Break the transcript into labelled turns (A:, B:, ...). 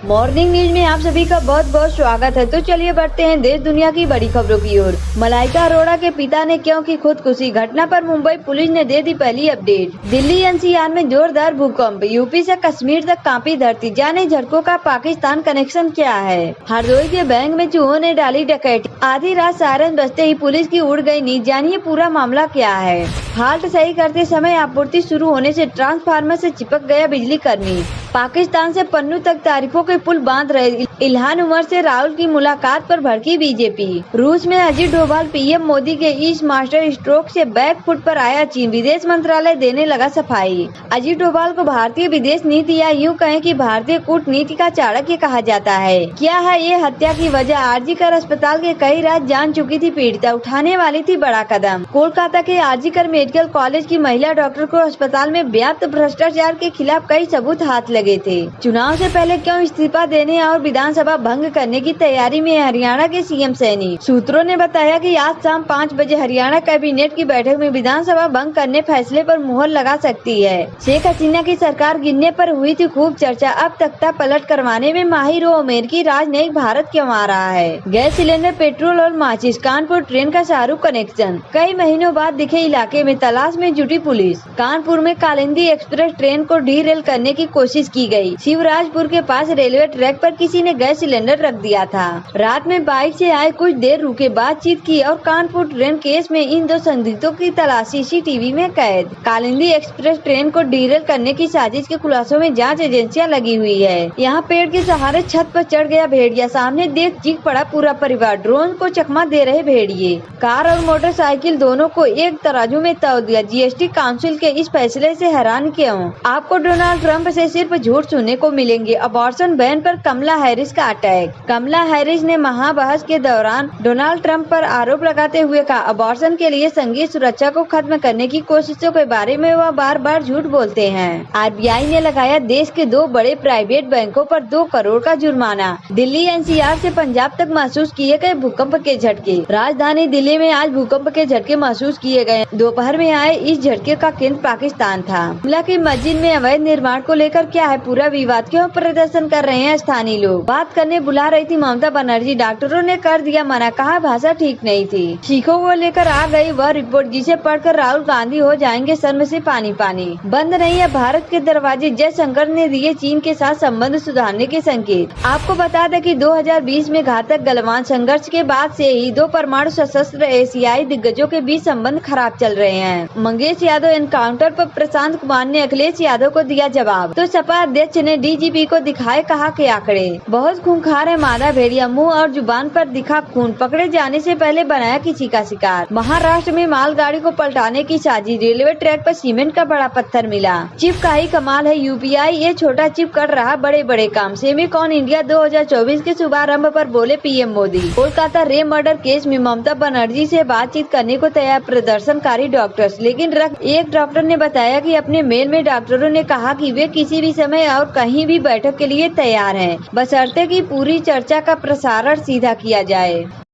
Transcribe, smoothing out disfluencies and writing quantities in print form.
A: Morning news में आप सभी का बहुत बहुत स्वागत है। तो चलिए बढ़ते हैं देश दुनिया की बड़ी खबरों की ओर। मलाइका अरोड़ा के पिता ने क्यों की खुदकुशी, घटना पर मुंबई पुलिस ने दे दी पहली अपडेट। दिल्ली एनसीआर में जोरदार भूकंप, यूपी से कश्मीर तक कांपी धरती, जाने झटकों का पाकिस्तान कनेक्शन क्या है। हरदोई के बैंक में चूहों ने डाली डकैती, आधी रात सायरन बजते ही पुलिस की उड़ गई नींद, जानिए पूरा मामला क्या है। फाल्ट सही करते समय आपूर्ति शुरू होने से ट्रांसफार्मर से चिपक गया बिजली कर्मी। पाकिस्तान से पन्नू तक तारीफों के पुल बांध रहे इल्हान उमर से राहुल की मुलाकात पर भड़की बीजेपी। रूस में अजीत डोभाल पीएम मोदी के इस मास्टर स्ट्रोक से बैक फुट पर आया चीन, विदेश मंत्रालय देने लगा सफाई। अजीत डोभाल को भारतीय विदेश नीति या यूं कहें कि भारतीय कूटनीति का चाणक्य कहा जाता है। क्या है ये हत्या की वजह? आरजीकर अस्पताल के कई रात जान चुकी थी पीड़िता, उठाने वाली थी बड़ा कदम। कोलकाता के आरजीकर मेडिकल कॉलेज की महिला डॉक्टर को अस्पताल में व्याप्त भ्रष्टाचार के खिलाफ कई सबूत हाथ लगे थे। चुनाव से पहले क्यों इस्तीफा देने और विधानसभा भंग करने की तैयारी में हरियाणा के सीएम सैनी। सूत्रों ने बताया कि आज शाम 5 बजे हरियाणा कैबिनेट की बैठक में विधानसभा भंग करने फैसले पर मुहर लगा सकती है। शेख हसीना की सरकार गिरने पर हुई थी खूब चर्चा, अब तख्ता पलट करवाने में माहिर हो अमेरिकी राजनयिक भारत क्यों आ रहा है। गैस सिलेंडर, पेट्रोल और माचिस, कानपुर ट्रेन का शाहरुख कनेक्शन। कई महीनों बाद दिखे इलाके में, तलाश में जुटी पुलिस। कानपुर में कालिंदी एक्सप्रेस ट्रेन को डीरेल करने की कोशिश की गई। शिवराजपुर के पास रेलवे ट्रैक पर किसी ने गैस सिलेंडर रख दिया था। रात में बाइक से आए कुछ देर रुके, बातचीत की और कानपुर ट्रेन केस में इन 2 संदिग्धों की तलाशी सीसीटीवी में कैद। कालिंदी एक्सप्रेस ट्रेन को डीरेल करने की साजिश के खुलासों में जांच एजेंसियां लगी हुई है। यहाँ पेड़ के सहारे छत पर चढ़ गया भेड़िया, सामने देख चीख पड़ा पूरा परिवार। ड्रोन को चकमा दे रहे भेड़िए। कार और मोटरसाइकिल दोनों को एक तराजू में तौल दिया। जीएसटी काउंसिल के इस फैसले से हैरान क्यों? आपको डोनाल्ड ट्रंप से सिर्फ झूठ सुनने को मिलेंगे। अबॉर्शन बैन पर कमला हैरिस का अटैक। कमला हैरिस ने महाबहस के दौरान डोनाल्ड ट्रंप पर आरोप लगाते हुए कहा, अबॉर्शन के लिए संघीय सुरक्षा को खत्म करने की कोशिशों के बारे में वह बार बार झूठ बोलते हैं। आरबीआई ने लगाया देश के 2 बड़े प्राइवेट बैंकों पर 2 करोड़ का जुर्माना। दिल्ली एनसीआर से पंजाब तक महसूस किए गए भूकंप के झटके। राजधानी दिल्ली में आज भूकंप के झटके महसूस किए गए। दोपहर में आए इस झटके का केंद्र पाकिस्तान था। शिमला की मस्जिद में अवैध निर्माण को लेकर क्या है पूरा विवाद? क्यों प्रदर्शन कर रहे हैं स्थानीय लोग? बात करने बुला रही थी ममता बनर्जी, डॉक्टरों ने कर दिया मना, कहा भाषा ठीक नहीं थी। सिखों को लेकर आ गई वह रिपोर्ट जिसे पढ़कर राहुल गांधी हो जाएंगे शर्म से पानी पानी। बंद नहीं है भारत के दरवाजे, जयशंकर ने दिए चीन के साथ संबंध सुधारने के संकेत। आपको बता दें कि 2020 में घातक गलवान संघर्ष के बाद से ही 2 परमाणु सशस्त्र एशियाई दिग्गजों के बीच संबंध खराब चल रहे हैं। मंगेश यादव एनकाउंटर पर प्रशांत कुमार ने अखिलेश यादव को दिया जवाब, तो सपा अध्यक्ष ने डीजीपी को दिखाए कहा के आंकड़े। बहुत खूंखार है मादा भेड़िया, मुंह और जुबान पर दिखा खून, पकड़े जाने से पहले बनाया किसी का शिकार। महाराष्ट्र में मालगाड़ी को पलटाने की साजिश, रेलवे ट्रैक पर सीमेंट का बड़ा पत्थर मिला। चिप का ही कमाल है, यूपीआई ये छोटा चिप कर रहा बड़े बड़े काम। सेमीकॉन इंडिया 2024 के शुभारंभ पर बोले PM Modi. Kolkata rape murder case में ममता बनर्जी से बातचीत करने को तैयार प्रदर्शनकारी डॉक्टर्स, लेकिन एक डॉक्टर ने बताया कि अपने मेल में डॉक्टरों ने कहा कि वे किसी भी समय और कहीं भी बैठक के लिए तैयार हैं, बशर्ते कि पूरी चर्चा का प्रसारण सीधा किया जाए।